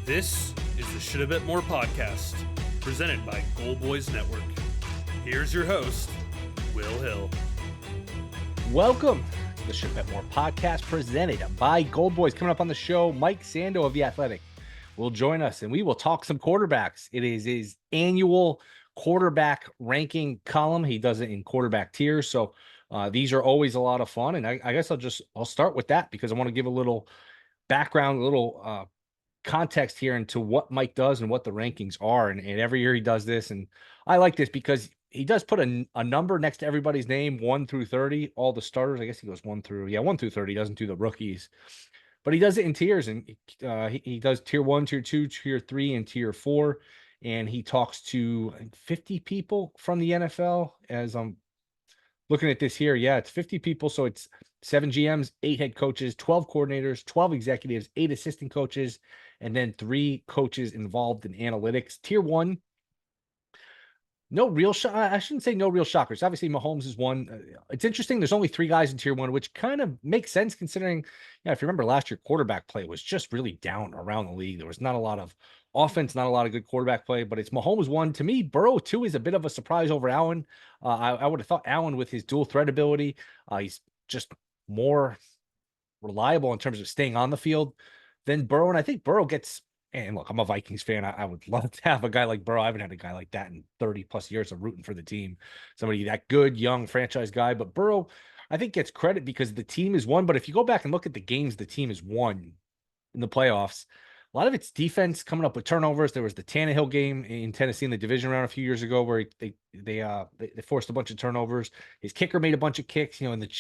This is the Shoulda Bet More podcast, presented by Gold Boys Network. Here's your host, Will Hill. Welcome to the Shoulda Bet More podcast, presented by Gold Boys. Coming up on the show, Mike Sando of The Athletic will join us, and we will talk some quarterbacks. It is his annual quarterback ranking column. He does it in quarterback tiers, so these are always a lot of fun. And I guess I'll start with that because I want to give a little background, a little context here into what Mike does and what the rankings are. And every year he does this. And I like this because he does put a number next to everybody's name, 1 through 30, all the starters. I guess he goes 1 through 30. He doesn't do the rookies, but he does it in tiers. And he does tier 1, tier 2, tier 3, and tier 4. And he talks to 50 people from the NFL as I'm looking at this here. Yeah, it's 50 people. So it's 7 GMs, 8 head coaches, 12 coordinators, 12 executives, 8 assistant coaches, and then 3 coaches involved in analytics. Tier 1, no real I shouldn't say no real shockers. Obviously, Mahomes is one. It's interesting. There's only 3 guys in tier 1, which kind of makes sense considering, if you remember last year, quarterback play was just really down around the league. There was not a lot of offense, not a lot of good quarterback play, but it's Mahomes 1. To me, Burrow 2 is a bit of a surprise over Allen. I would have thought Allen, with his dual threat ability, he's just more reliable in terms of staying on the field than Burrow. And I think Burrow gets, and look, I'm a Vikings fan. I would love to have a guy like Burrow. I haven't had a guy like that in 30 plus years of rooting for the team. Somebody that good, young franchise guy. But Burrow, I think, gets credit because the team is won. But if you go back and look at the games the team has won in the playoffs, a lot of it's defense coming up with turnovers. There was the Tannehill game in Tennessee in the division round a few years ago where they forced a bunch of turnovers. His kicker made a bunch of kicks. In the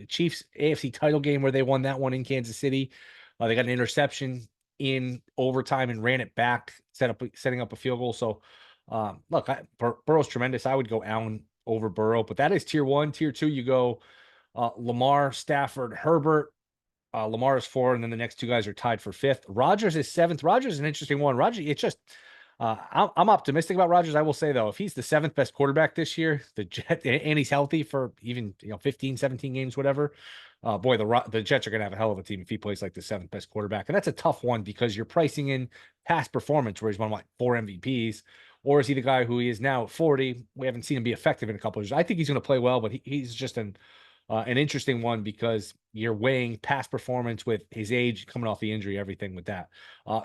Chiefs AFC title game where they won that one in Kansas City, they got an interception in overtime and ran it back, setting up a field goal. So, look, Burrow's tremendous. I would go Allen over Burrow, but that is tier 1. Tier 2, you go Lamar, Stafford, Herbert. Lamar is 4, and then the next 2 guys are tied for 5th. Rodgers is 7th. Rodgers is an interesting one. Rodgers, it's just I'm optimistic about Rodgers. I will say, though, if he's the 7th best quarterback this year, and he's healthy for even 15, 17 games, whatever, boy, the Jets are going to have a hell of a team if he plays like the 7th best quarterback. And that's a tough one because you're pricing in past performance where he's won 4 MVPs, or is he the guy who he is now at 40? We haven't seen him be effective in a couple of years. I think he's going to play well, but he's just an interesting one because you're weighing past performance with his age, coming off the injury, everything with that.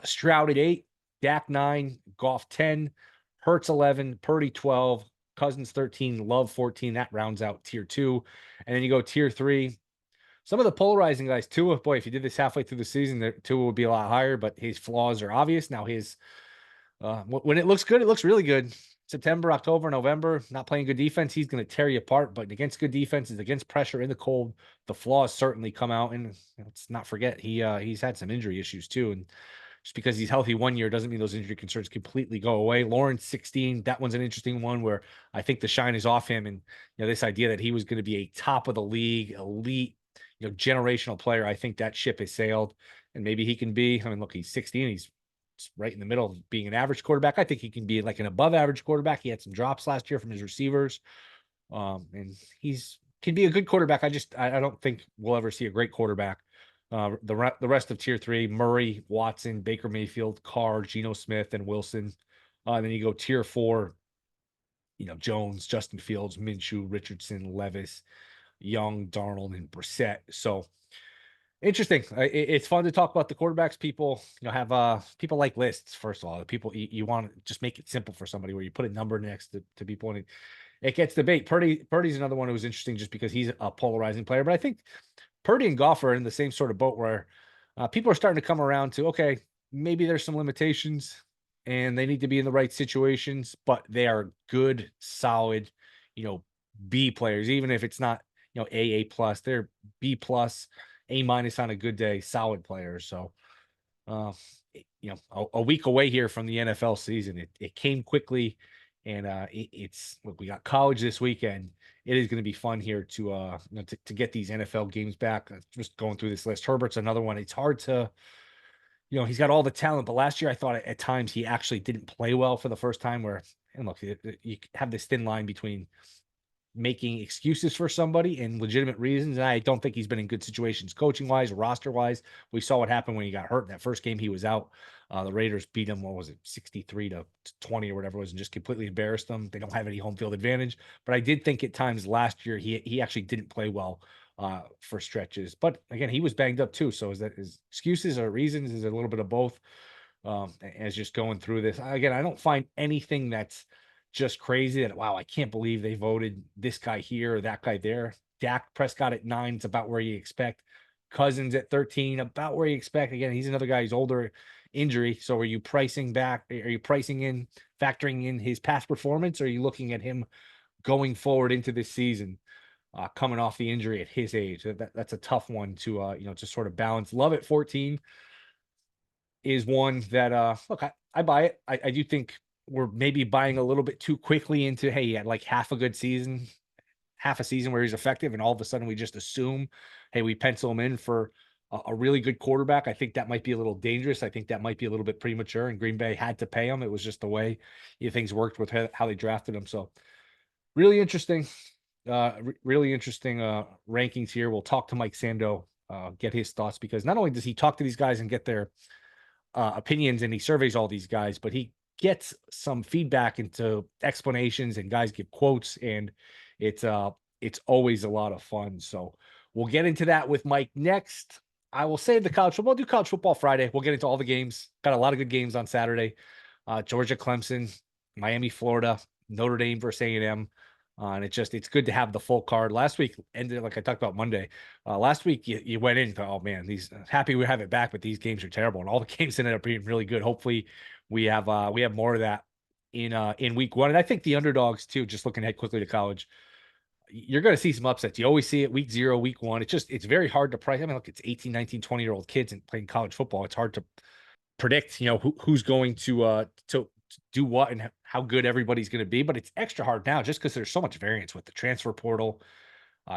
Stroud at 8, Dak 9, Goff 10, Hurts 11, Purdy 12, Cousins 13, Love 14. That rounds out tier 2. And then you go tier 3. Some of the polarizing guys, Tua, boy, if you did this halfway through the season, Tua would be a lot higher, but his flaws are obvious. Now when it looks good, it looks really good. September, October, November, not playing good defense, he's going to tear you apart. But against good defenses, against pressure in the cold, the flaws certainly come out. And let's not forget, he's had some injury issues too. And just because he's healthy one year doesn't mean those injury concerns completely go away. Lawrence 16, that one's an interesting one where I think the shine is off him. And this idea that he was going to be a top of the league, elite, generational player, I think that ship has sailed. And maybe he can be. I mean, look, he's 16. He's right in the middle of being an average quarterback. I think he can be like an above average quarterback. He had some drops last year from his receivers. And can be a good quarterback. I don't think we'll ever see a great quarterback. The rest of tier 3, Murray, Watson, Baker Mayfield, Carr, Geno Smith, and Wilson. And then you go tier 4, Jones, Justin Fields, Minshew, Richardson, Levis, Young, Darnold, and Brissett. So interesting. It's fun to talk about the quarterbacks. People, have people like lists. First of all, the people you want to just make it simple for somebody where you put a number next to people, and it gets debate. Purdy's another one who was interesting just because he's a polarizing player. But I think Purdy and Goff are in the same sort of boat where people are starting to come around to, okay, maybe there's some limitations and they need to be in the right situations, but they are good, solid, B players, even if it's not, A plus, they're B plus, A minus on a good day, solid players. So, a week away here from the NFL season. It came quickly, and look, we got college this weekend. It is going to be fun here to get these NFL games back. Just going through this list. Herbert's another one. It's hard to, he's got all the talent, but last year I thought at times he actually didn't play well for the first time. And look, you have this thin line between making excuses for somebody and legitimate reasons. And I don't think he's been in good situations coaching wise, roster wise. We saw what happened when he got hurt in that first game he was out. The Raiders beat him, what was it, 63-20 or whatever it was, and just completely embarrassed them. They don't have any home field advantage. But I did think at times last year he actually didn't play well for stretches. But again, he was banged up too. So is that his excuses or reasons? Is it a little bit of both? As just going through this. Again, I don't find anything that's just crazy that, wow, I can't believe they voted this guy here or that guy there. Dak Prescott at 9, it's about where you expect. Cousins at 13, about where you expect. Again, he's another guy who's older, injury. So are you pricing back? Are you pricing in, factoring in his past performance? Or are you looking at him going forward into this season, coming off the injury at his age? That's a tough one to, to sort of balance. Love at 14 is one that, look, I buy it. I do think we're maybe buying a little bit too quickly into, hey, he had like half a season where he's effective, and all of a sudden we just assume, hey, we pencil him in for a really good quarterback. I think that might be a little dangerous. I think that might be a little bit premature, and Green Bay had to pay him. It was just the way things worked with how they drafted him. So really interesting, really interesting rankings here. We'll talk to Mike Sando, get his thoughts, because not only does he talk to these guys and get their opinions and he surveys all these guys, but he gets some feedback into explanations, and guys give quotes, and it's always a lot of fun. So we'll get into that with Mike next. I will save the college football. We'll do college football Friday. We'll get into all the games. Got a lot of good games on Saturday. Georgia, Clemson, Miami, Florida, Notre Dame versus A&M. And it's good to have the full card. Last week ended like I talked about Monday. Last week you went in, thought, oh man, happy we have it back, but these games are terrible, and all the games ended up being really good. Hopefully we have more of that in week one. And I think the underdogs too, just looking ahead quickly to college, you're going to see some upsets. You always see it week 0, week 1. It's very hard to price. I mean, look, it's 18, 19, 20-year-old kids and playing college football. It's hard to predict, who's going to do what and how good everybody's going to be. But it's extra hard now just because there's so much variance with the transfer portal,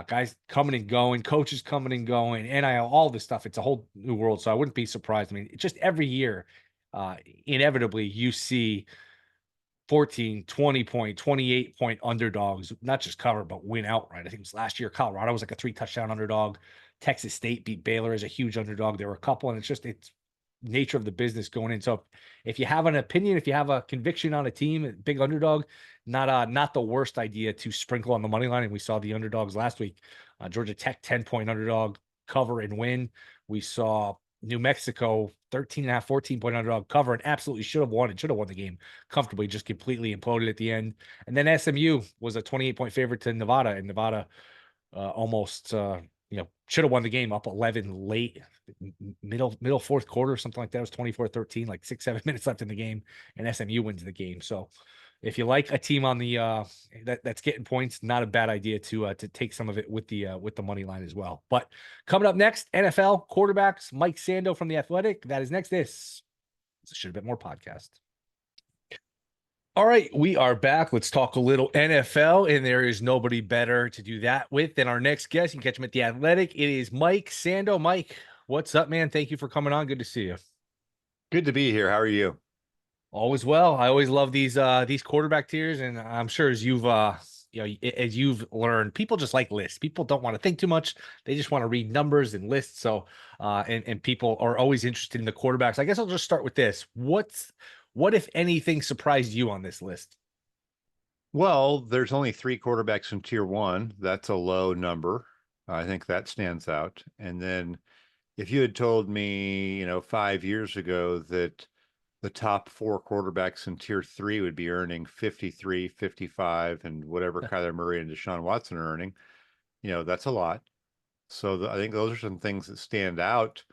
guys coming and going, coaches coming and going, NIL, all this stuff. It's a whole new world. So I wouldn't be surprised. I mean, it's just every year, inevitably you see 14, 20 point, 28 point underdogs, not just cover, but win outright. I think it was last year, Colorado was like a 3-touchdown underdog. Texas State beat Baylor as a huge underdog. There were a couple, and it's nature of the business going in. So if you have an opinion, if you have a conviction on a team, big underdog, not the worst idea to sprinkle on the money line. And we saw the underdogs last week. Georgia Tech 10-point underdog, cover and win. We saw New Mexico 13.5, 14-point underdog, cover, and absolutely should have won the game comfortably, just completely imploded at the end. And then SMU was a 28-point favorite to Nevada, and Nevada almost should have won the game, up 11 late, middle fourth quarter, something like that. It was 24-13, like 6-7 minutes left in the game, and SMU wins the game. So if you like a team on the that's getting points, not a bad idea to take some of it with the money line as well. But coming up next, NFL quarterbacks, Mike Sando from The Athletic. That is next. This is a Shoulda Bet More podcast. All right, we are back. Let's talk a little NFL, and there is nobody better to do that with than our next guest. You can catch him at The Athletic. It is Mike Sando. Mike, what's up, man? Thank you for coming on. Good to see you. Good to be here. How are you? Always well. I always love these quarterback tiers, and I'm sure as you've learned, people just like lists. People don't want to think too much. They just want to read numbers and lists. So and people are always interested in the quarterbacks. I guess I'll just start with this. What, if anything, surprised you on this list? Well, there's only 3 quarterbacks in tier 1. That's a low number. I think that stands out. And then if you had told me, 5 years ago that the top 4 quarterbacks in tier 3 would be earning 53, 55, and whatever Kyler Murray and Deshaun Watson are earning, that's a lot. So I think those are some things that stand out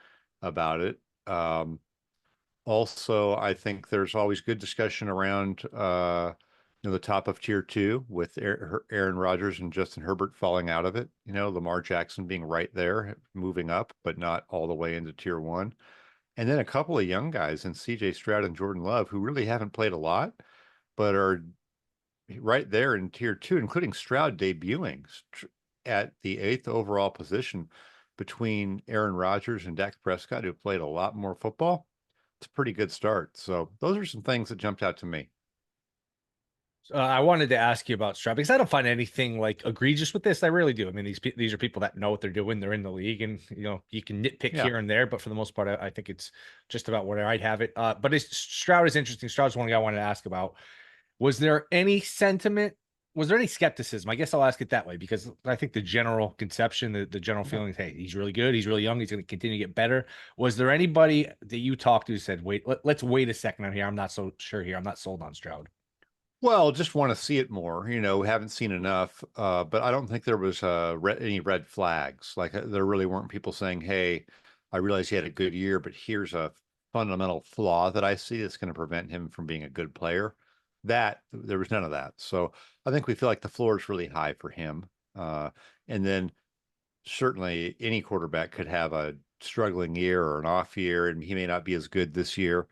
about it. Also, I think there's always good discussion around the top of tier 2 with Aaron Rodgers and Justin Herbert falling out of it. Lamar Jackson being right there, moving up, but not all the way into tier 1. And then a couple of young guys in CJ Stroud and Jordan Love who really haven't played a lot, but are right there in tier 2, including Stroud debuting at the 8th overall position between Aaron Rodgers and Dak Prescott, who played a lot more football. It's a pretty good start. So those are some things that jumped out to me. I wanted to ask you about Stroud because I don't find anything like egregious with this. I really do. I mean, these are people that know what they're doing. They're in the league, and you can nitpick Yeah. here and there, but for the most part, I think it's just about where I'd have it. But Stroud is interesting. Stroud's one guy I wanted to ask about. Was there any sentiment? Was there any skepticism? I guess I'll ask it that way because I think the general conception, the general Yeah. feeling is, hey, he's really good. He's really young. He's going to continue to get better. Was there anybody that you talked to who said, wait, let's wait a second on here. I'm not so sure here. I'm not sold on Stroud. Well, just want to see it more, haven't seen enough. But I don't think there was any red flags. Like there really weren't people saying, hey, I realize he had a good year, but here's a fundamental flaw that I see that's going to prevent him from being a good player. That there was none of that. So I think we feel like the floor is really high for him. And then certainly any quarterback could have a struggling year or an off year, and he may not be as good this year.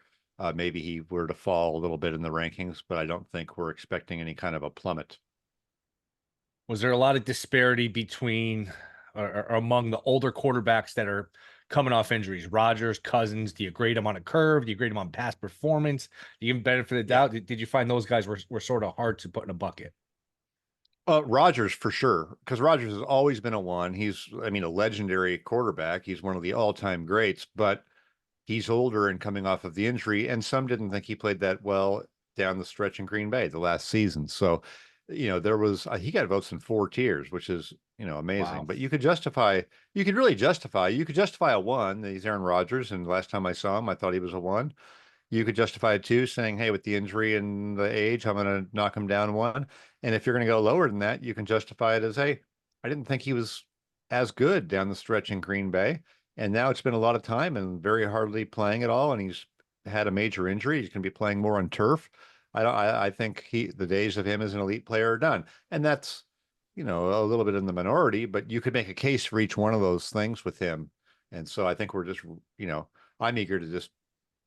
Maybe he were to fall a little bit in the rankings, but I don't think we're expecting any kind of a plummet. Was there a lot of disparity between or among the older quarterbacks that are coming off injuries? Rodgers, Cousins, do you grade them on a curve? Do you grade them on past performance? Do you give them benefit of the Yeah. doubt? Did you find those guys were sort of hard to put in a bucket? Rodgers for sure, because Rodgers has always been a one. I mean, a legendary quarterback. He's one of the all-time greats, but he's older and coming off of the injury, and some didn't think he played that well down the stretch in Green Bay the last season. So, there was he got votes in 4 tiers, which is amazing. Wow. But you could justify a one. He's Aaron Rodgers, and last time I saw him, I thought he was a one. You could justify it too, saying, hey, with the injury and the age, I'm going to knock him down one. And if you're going to go lower than that, you can justify it as, hey, I didn't think he was as good down the stretch in Green Bay. And now it's been a lot of time and very hardly playing at all. And he's had a major injury. He's going to be playing more on turf. I think the days of him as an elite player are done. And that's, a little bit in the minority, but you could make a case for each one of those things with him. And so I think we're just, I'm eager to just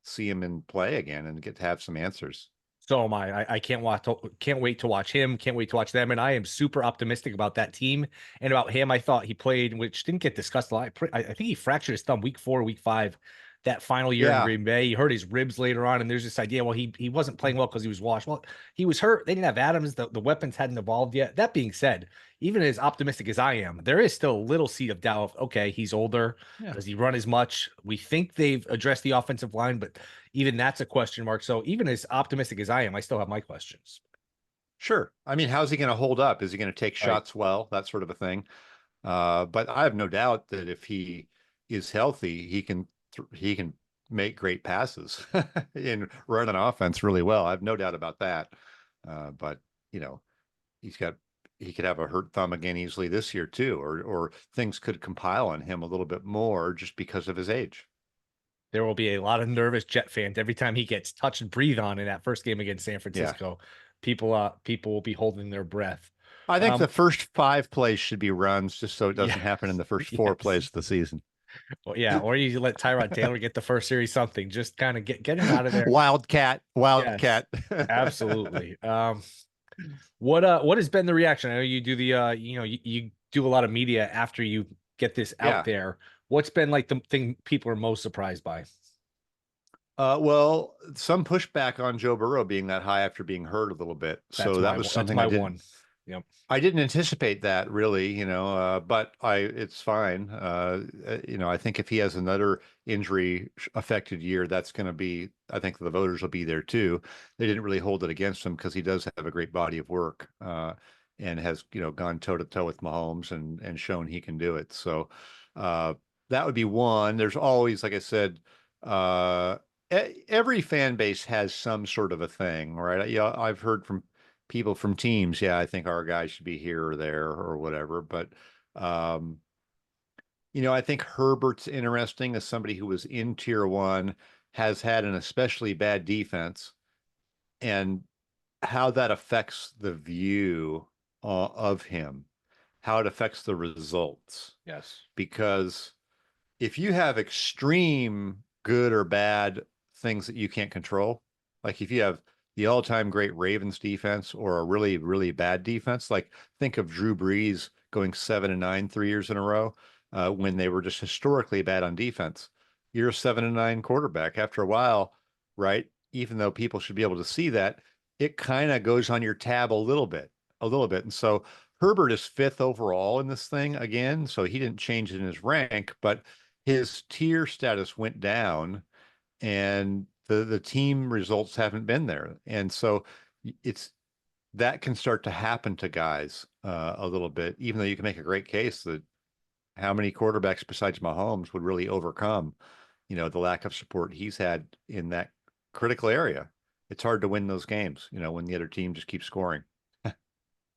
see him in play again and get to have some answers. So am I. I can't wait to watch him. Can't wait to watch them. And I am super optimistic about that team and about him. I thought he played, which didn't get discussed a lot. I think he fractured his thumb week 4, week 5, that final year in Yeah. Green Bay. He hurt his ribs later on, and there's this idea, well, he wasn't playing well because he was washed. Well, he was hurt. They didn't have Adams. The weapons hadn't evolved yet. That being said, even as optimistic as I am, there is still a little seed of doubt. Okay, he's older. Yeah. Does he run as much? We think they've addressed the offensive line, but even that's a question mark. So even as optimistic as I am, I still have my questions. Sure. I mean, how's he going to hold up? Is he going to take shots well? That sort of a thing. But I have no doubt that if he is healthy, he can make great passes and run an offense really well. I have no doubt about that. But he could have a hurt thumb again easily this year too, or things could compile on him a little bit more just because of his age. There will be a lot of nervous Jet fans every time he gets touch and breathe on in that first game against San Francisco. People will be holding their breath. I think the first 5 plays should be runs just so it doesn't happen in the first 4 Yes. plays of the season. Well, yeah, or you let Tyrod Taylor get the first series, something. Just kind of get him out of there. Wildcat. Yes, absolutely. What has been the reaction? I know you do the you do a lot of media after you get this out there. What's been like the thing people are most surprised by? Well, some pushback on Joe Burrow being that high after being hurt a little bit. So that was something I didn't. Yep. I didn't anticipate that really, but it's fine. I think if he has another injury affected year, that's going to be, I think the voters will be there too. They didn't really hold it against him because he does have a great body of work, and has, gone toe to toe with Mahomes and shown he can do it. So, that would be one. There's always, like I said, every fan base has some sort of a thing, right? Yeah, I've heard from people from teams, yeah, I think our guy should be here or there or whatever. But I think Herbert's interesting as somebody who was in tier 1, has had an especially bad defense, and how that affects the view of him, how it affects the results. Yes. Because if you have extreme good or bad things that you can't control, like if you have the all-time great Ravens defense or a really, really bad defense, like think of Drew Brees going 7-9 3 years in a row, when they were just historically bad on defense. You're a 7-9 quarterback after a while, right? Even though people should be able to see that, it kind of goes on your tab a little bit. And so Herbert is fifth overall in this thing again. So he didn't change in his rank, but his tier status went down and the team results haven't been there. And so it's that can start to happen to guys a little bit, even though you can make a great case that how many quarterbacks besides Mahomes would really overcome, the lack of support he's had in that critical area. It's hard to win those games, when the other team just keeps scoring.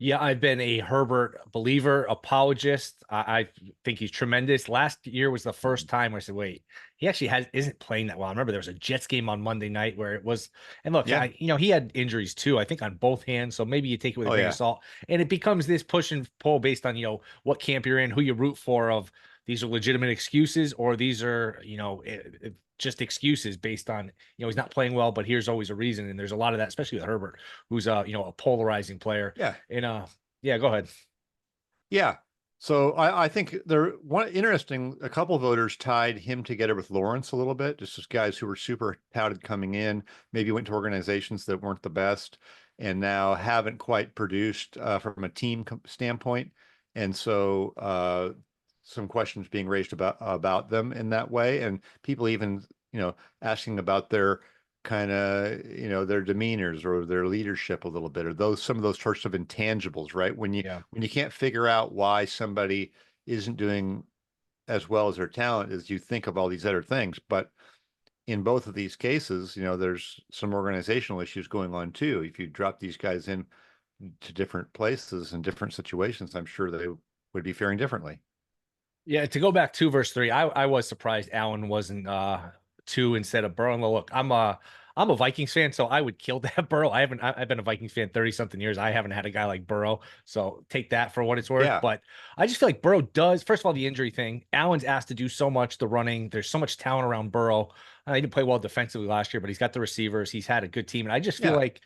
Yeah, I've been a Herbert believer, apologist. I think he's tremendous. Last year was the first time where I said, wait, he actually isn't playing that well. I remember there was a Jets game on Monday night where it was, and look, Yeah. he had injuries too, I think on both hands. So maybe you take it with a Oh grain yeah. of salt. And it becomes this push and pull based on, what camp you're in, who you root for, of these are legitimate excuses or these are, just excuses based on, he's not playing well, but here's always a reason. And there's a lot of that, especially with Herbert, who's a polarizing player. Yeah. And yeah, go ahead. Yeah. So I think a couple of voters tied him together with Lawrence a little bit, just as guys who were super touted coming in, maybe went to organizations that weren't the best and now haven't quite produced from a team standpoint. And so some questions being raised about them in that way. And people even, asking about their kind of their demeanors or their leadership a little bit, or some of those sorts of intangibles, right? Yeah. When you can't figure out why somebody isn't doing as well as their talent, as you think of all these other things. But in both of these cases, there's some organizational issues going on too. If you drop these guys in to different places and different situations, I'm sure they would be faring differently. Yeah, to go back to verse 3, I was surprised Allen wasn't 2 instead of Burrow. And look, I'm a Vikings fan, so I would kill to have Burrow. I've been a Vikings fan 30 something years. I haven't had a guy like Burrow, so take that for what it's worth. Yeah, But I just feel like Burrow does. First of all, the injury thing. Allen's asked to do so much, the running. There's so much talent around Burrow. He didn't play well defensively last year, but he's got the receivers. He's had a good team, and I just feel yeah, like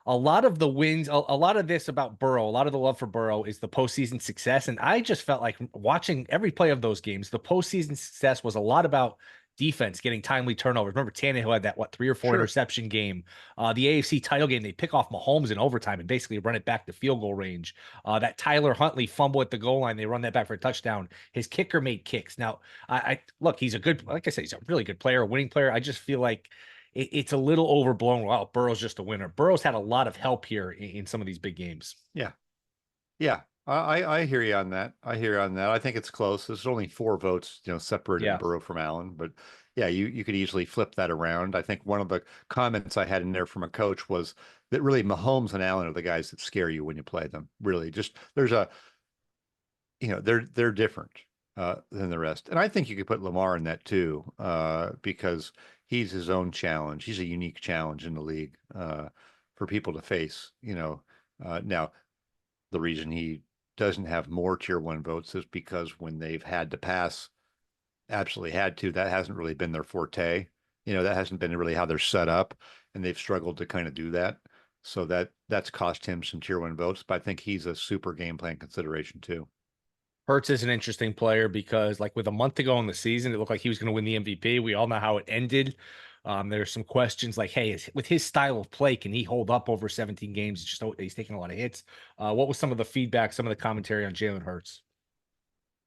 a lot of the wins, a lot of this about Burrow, a lot of the love for Burrow is the postseason success. And I just felt like watching every play of those games, the postseason success was a lot about defense getting timely turnovers. Remember Tannehill had that 3 or 4 sure. interception game. The AFC title game, they pick off Mahomes in overtime and basically run it back to field goal range. That Tyler Huntley fumble at the goal line, they run that back for a touchdown. His kicker made kicks. Now, I look, he's a good, like I said, he's a really good player, a winning player. I just feel like it's a little overblown. Wow, Burrow's just a winner. Burrow's had a lot of help here in some of these big games. Yeah. Yeah. I hear you on that. I hear you on that. I think it's close. There's only 4 votes, separated Yeah. Burrow from Allen, but yeah, you could easily flip that around. I think one of the comments I had in there from a coach was that really Mahomes and Allen are the guys that scare you when you play them. Really, just they're different than the rest. And I think you could put Lamar in that too, because he's his own challenge. He's a unique challenge in the league for people to face. Now the reason he doesn't have more tier 1 votes is because when they've had to pass, absolutely had to, that hasn't really been their forte. That hasn't been really how they're set up, and they've struggled to kind of do that. So that's cost him some tier 1 votes, but I think he's a super game plan consideration too. Hurts is an interesting player because, like, with a month to go in the season, it looked like he was going to win the MVP. We all know how it ended. There's some questions like, hey, with his style of play, can he hold up over 17 games? It's just he's taking a lot of hits. What was some of the feedback, some of the commentary on Jalen Hurts?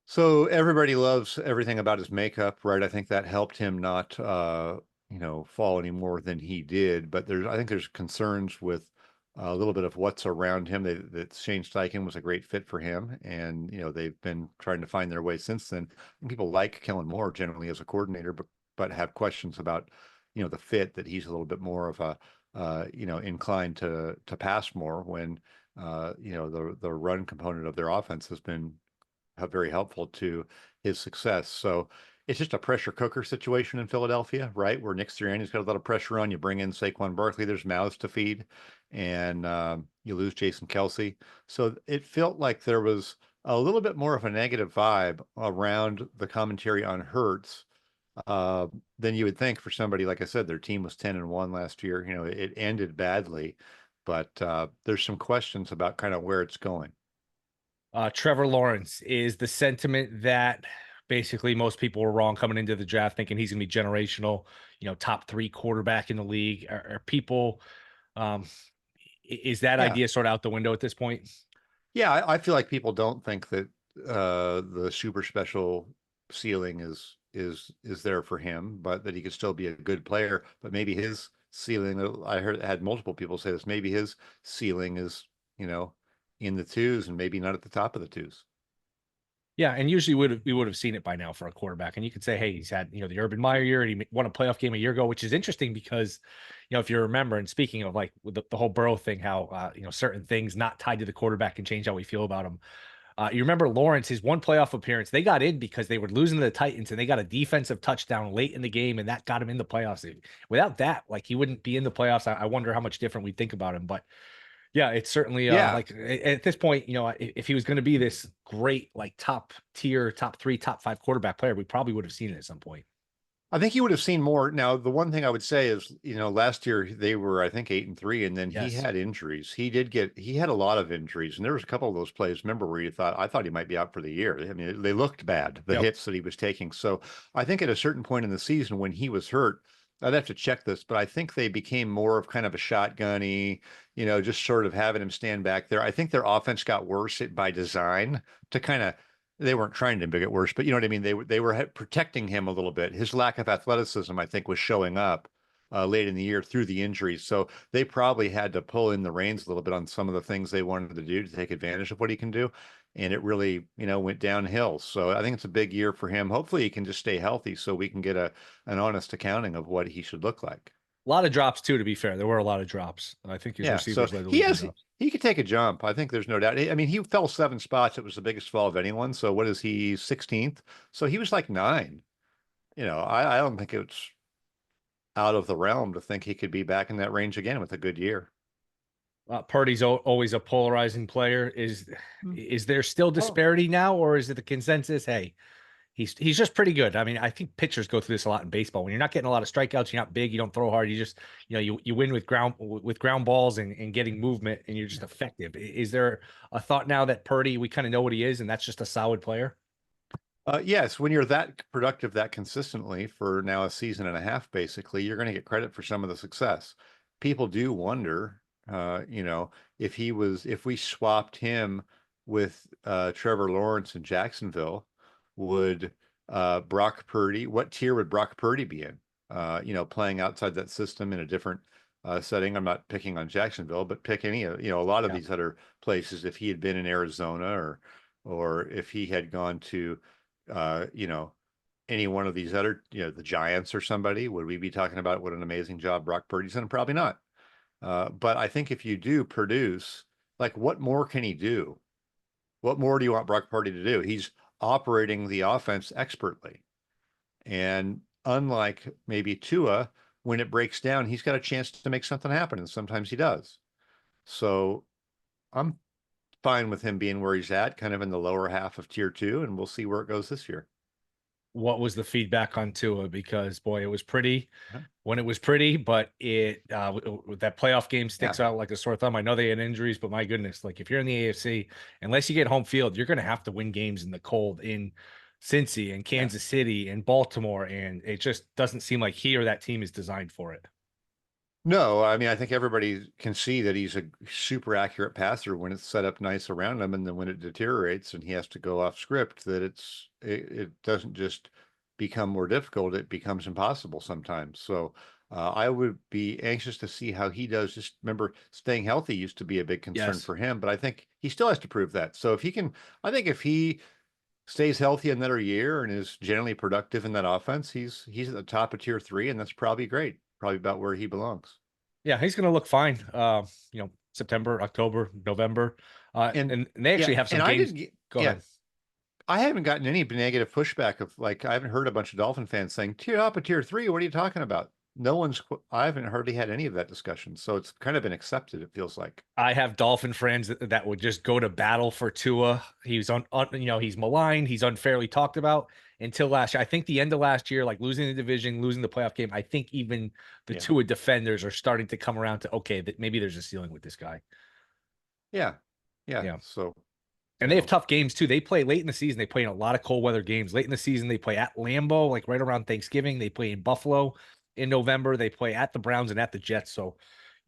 So everybody loves everything about his makeup, right? I think that helped him not, fall any more than he did. But I think there's concerns with a little bit of what's around him. That Shane Steichen was a great fit for him, and they've been trying to find their way since then. And people like Kellen Moore generally as a coordinator, but have questions about, the fit, that he's a little bit more of a, inclined to pass more when, the run component of their offense has been very helpful to his success. So it's just a pressure cooker situation in Philadelphia, right? Where Nick Sirianni's got a lot of pressure on. You bring in Saquon Barkley, there's mouths to feed, and you lose Jason Kelsey. So it felt like there was a little bit more of a negative vibe around the commentary on Hurts than you would think for somebody. Like I said, their team was 10-1 last year. It ended badly, but there's some questions about kind of where it's going. Trevor Lawrence is the sentiment that basically most people were wrong coming into the draft, thinking he's going to be generational, top 3 quarterback in the league. Are people, um, Is that Yeah. idea sort of out the window at this point? Yeah, I feel like people don't think that the super special ceiling is there for him, but that he could still be a good player. But maybe his ceiling, I had multiple people say this, maybe his ceiling is, you know, in the twos and maybe not at the top of the twos. Yeah, and usually we would have seen it by now for a quarterback. And you could say, hey, he's had the Urban Meyer year, and he won a playoff game a year ago, which is interesting because if you remember, and speaking of like with the whole Burrow thing, how certain things not tied to the quarterback can change how we feel about him. You remember Lawrence, his one playoff appearance, they got in because they were losing to the Titans, and they got a defensive touchdown late in the game, and that got him in the playoffs. Without that, like, he wouldn't be in the playoffs. I wonder how much different we think about him, but. Yeah, it's certainly Yeah. like at this point, if he was going to be this great, like top tier, top 3, top 5 quarterback player, we probably would have seen it at some point. I think he would have seen more. Now, the one thing I would say is, last year they were, I think, 8-3, and then he Yes. had injuries. He had a lot of injuries, and there was a couple of those plays, remember, where I thought he might be out for the year. I mean, they looked bad, the Yep. hits that he was taking. So I think at a certain point in the season when he was hurt, I'd have to check this, but I think they became more of kind of a shotgunny, just sort of having him stand back there. I think their offense got worse by design to kind of, they weren't trying to make it worse, but you know what I mean? They were protecting him a little bit. His lack of athleticism, I think, was showing up late in the year through the injuries. So they probably had to pull in the reins a little bit on some of the things they wanted to do to take advantage of what he can do. And it really, went downhill. So I think it's a big year for him. Hopefully he can just stay healthy so we can get an honest accounting of what he should look like. A lot of drops too, to be fair. There were a lot of drops. I think his receivers led the league in drops. He could take a jump. I think there's no doubt. I mean, he fell 7 spots. It was the biggest fall of anyone. So what is he, 16th? So he was like 9. I don't think it's out of the realm to think he could be back in that range again with a good year. Purdy's always a polarizing player. Is there still disparity now, or is it the consensus? Hey, he's just pretty good. I mean, I think pitchers go through this a lot in baseball. When you're not getting a lot of strikeouts, you're not big, you don't throw hard. You just, you win with ground balls and getting movement, and you're just effective. Is there a thought now that Purdy, we kind of know what he is, and that's just a solid player? Yes, when you're that productive, that consistently for now a season and a half, basically, you're going to get credit for some of the success. People do wonder, if we swapped him with Trevor Lawrence in Jacksonville, would Brock Purdy, what tier would Brock Purdy be in? Playing outside that system in a different setting. I'm not picking on Jacksonville, but pick any, a lot of these other places. If he had been in Arizona or if he had gone to, any one of these other, the Giants or somebody, would we be talking about what an amazing job Brock Purdy's done? Probably not. But I think if you do produce, like, what more can he do? What more do you want Brock Purdy to do? He's operating the offense expertly. And unlike maybe Tua, when it breaks down, he's got a chance to make something happen. And sometimes he does. So I'm fine with him being where he's at, kind of in the lower half of tier 2, and we'll see where it goes this year. What was the feedback on Tua? Because boy, it was pretty when it was pretty, but that playoff game sticks out like a sore thumb. I know they had injuries, but my goodness, like, if you're in the AFC, unless you get home field, you're going to have to win games in the cold in Cincy and Kansas City and Baltimore. And it just doesn't seem like he or that team is designed for it. No, I mean, I think everybody can see that he's a super accurate passer when it's set up nice around him, and then when it deteriorates and he has to go off script, that it doesn't just become more difficult, it becomes impossible sometimes. So I would be anxious to see how he does. Just remember, staying healthy used to be a big concern for him, but I think he still has to prove that. So if he stays healthy another year and is generally productive in that offense, he's at the top of tier 3, and that's probably great. Probably about where he belongs. Yeah, he's going to look fine. September, October, November, and they actually have some games. Go ahead. I haven't gotten any negative pushback of, like, I haven't heard a bunch of Dolphin fans saying top of tier 3. What are you talking about? I haven't hardly had any of that discussion. So it's kind of been accepted, it feels like. I have Dolphin friends that would just go to battle for Tua. He's he's maligned. He's unfairly talked about until last year. I think the end of last year, like losing the division, losing the playoff game, I think even the Tua defenders are starting to come around to, okay, that maybe there's a ceiling with this guy. Yeah. So. And they have tough games too. They play late in the season. They play in a lot of cold weather games. Late in the season, they play at Lambeau, like right around Thanksgiving. They play in Buffalo in November. They play at the Browns and at the Jets. So,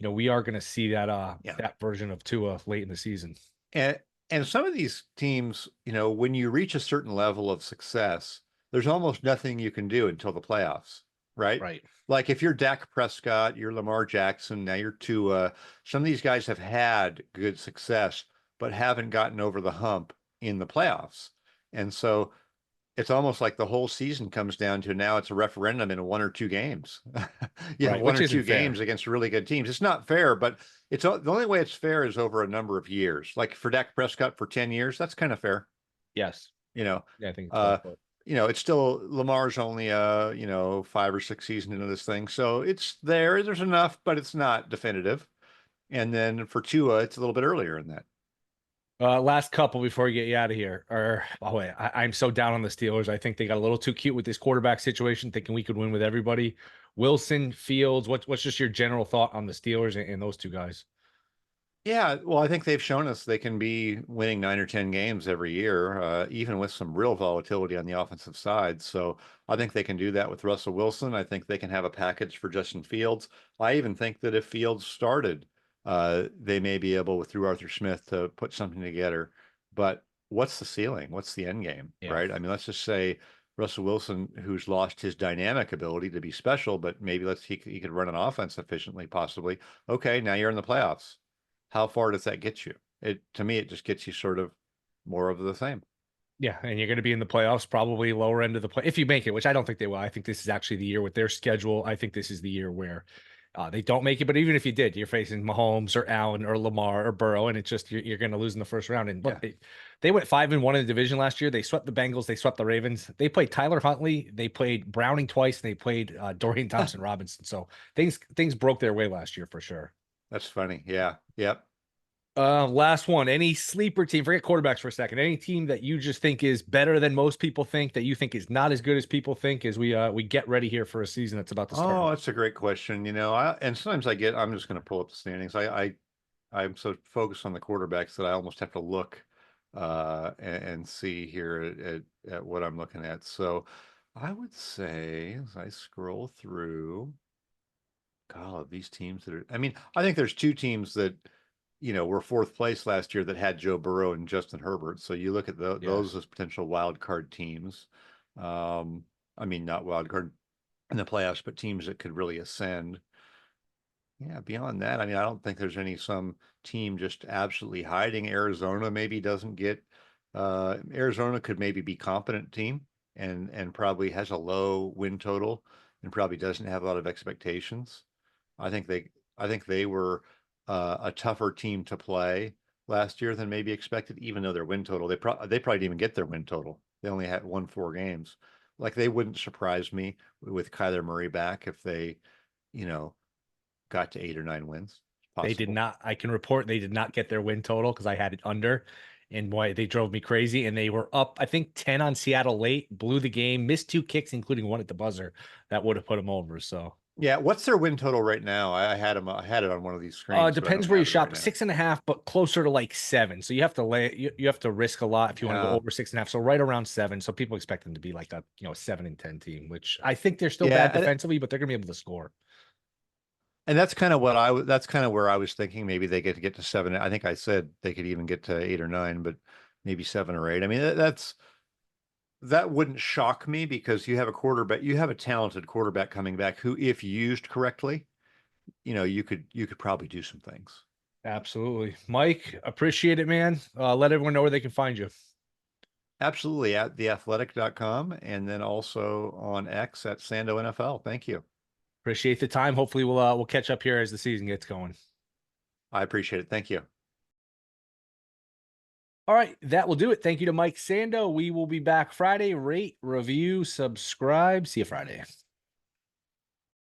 we are going to see that Yeah. that version of Tua late in the season. And some of these teams, when you reach a certain level of success, there's almost nothing you can do until the playoffs, right? Right. Like if you're Dak Prescott, you're Lamar Jackson, now you're Tua. Some of these guys have had good success, but haven't gotten over the hump in the playoffs. And so it's almost like the whole season comes down to now it's a referendum in one or two games. You have Right, one which or two isn't fair. games against really good teams. It's not fair, but it's the only way it's fair is over a number of years. Like for Dak Prescott for 10 years, that's kind of fair. Yes. You know, Yeah, I think it's well uh, put. it's still Lamar's only 5 or 6 seasons into this thing. So it's there's enough, but it's not definitive. And then for Tua, it's a little bit earlier in that. Last couple before we get you out of here. I'm so down on the Steelers. I think they got a little too cute with this quarterback situation, thinking we could win with everybody. Wilson, Fields, what's just your general thought on the Steelers and those two guys? Yeah, well, I think they've shown us they can be winning 9 or 10 games every year, even with some real volatility on the offensive side. So I think they can do that with Russell Wilson. I think they can have a package for Justin Fields. I even think that if Fields started, they may be able, through Arthur Smith, to put something together. But what's the ceiling? What's the end game, Yeah. right? I mean, let's just say Russell Wilson, who's lost his dynamic ability to be special, but maybe he could run an offense efficiently, possibly. Okay, now you're in the playoffs. How far does that get you? To me, it just gets you sort of more of the same. Yeah, and you're going to be in the playoffs, probably lower end of the play if you make it, which I don't think they will. I think this is actually the year with their schedule. I think this is the year where they don't make it. But even if you did, you're facing Mahomes or Allen or Lamar or Burrow, and it's just you're going to lose in the first round. And look, they went 5-1 in the division last year. They swept the Bengals. They swept the Ravens. They played Tyler Huntley. They played Browning twice. And they played Dorian Thompson Robinson. So things broke their way last year for sure. That's funny. Yeah. Yep. Last one. Any sleeper team, forget quarterbacks for a second. Any team that you just think is better than most people think, that you think is not as good as people think, as we get ready here for a season that's about to start? Oh, that's a great question. And sometimes I'm just going to pull up the standings. I'm so focused on the quarterbacks that I almost have to look and see here at what I'm looking at. So I would say as I scroll through, God, these teams I think there's two teams that were fourth place last year that had Joe Burrow and Justin Herbert. So you look at those as potential wild card teams. Not wild card in the playoffs, but teams that could really ascend. Yeah, beyond that, I don't think there's some team just absolutely hiding. Arizona maybe doesn't get Arizona could maybe be competent team and probably has a low win total and probably doesn't have a lot of expectations. I think they were a tougher team to play last year than maybe expected, even though their win total, they probably didn't even get their win total. They only had won 4 games. Like they wouldn't surprise me with Kyler Murray back if they, got to 8 or 9 wins. They did not. I can report they did not get their win total because I had it under, and boy, they drove me crazy. And they were up, I think, 10 on Seattle late, blew the game, missed 2 kicks, including one at the buzzer that would have put them over. So yeah, what's their win total right now? I had it on one of these screens. Depends where you shop. 6.5, but closer to like 7. So you have to you have to risk a lot if you want to go over 6.5. So right around 7. So people expect them to be like a 7-10 team, which I think they're still bad defensively, but they're gonna be able to score. And that's kind of where I was thinking maybe they get to 7. I think I said they could even get to 8 or 9, but maybe 7 or 8. I mean, that wouldn't shock me because you have a talented quarterback coming back who, if used correctly, you could probably do some things. Absolutely. Mike, appreciate it, man. Let everyone know where they can find you. Absolutely, at theathletic.com and then also on X at Sando NFL. Thank you. Appreciate the time. Hopefully we'll catch up here as the season gets going. I appreciate it. Thank you. All right, that will do it. Thank you to Mike Sando. We will be back Friday. Rate, review, subscribe. See you Friday.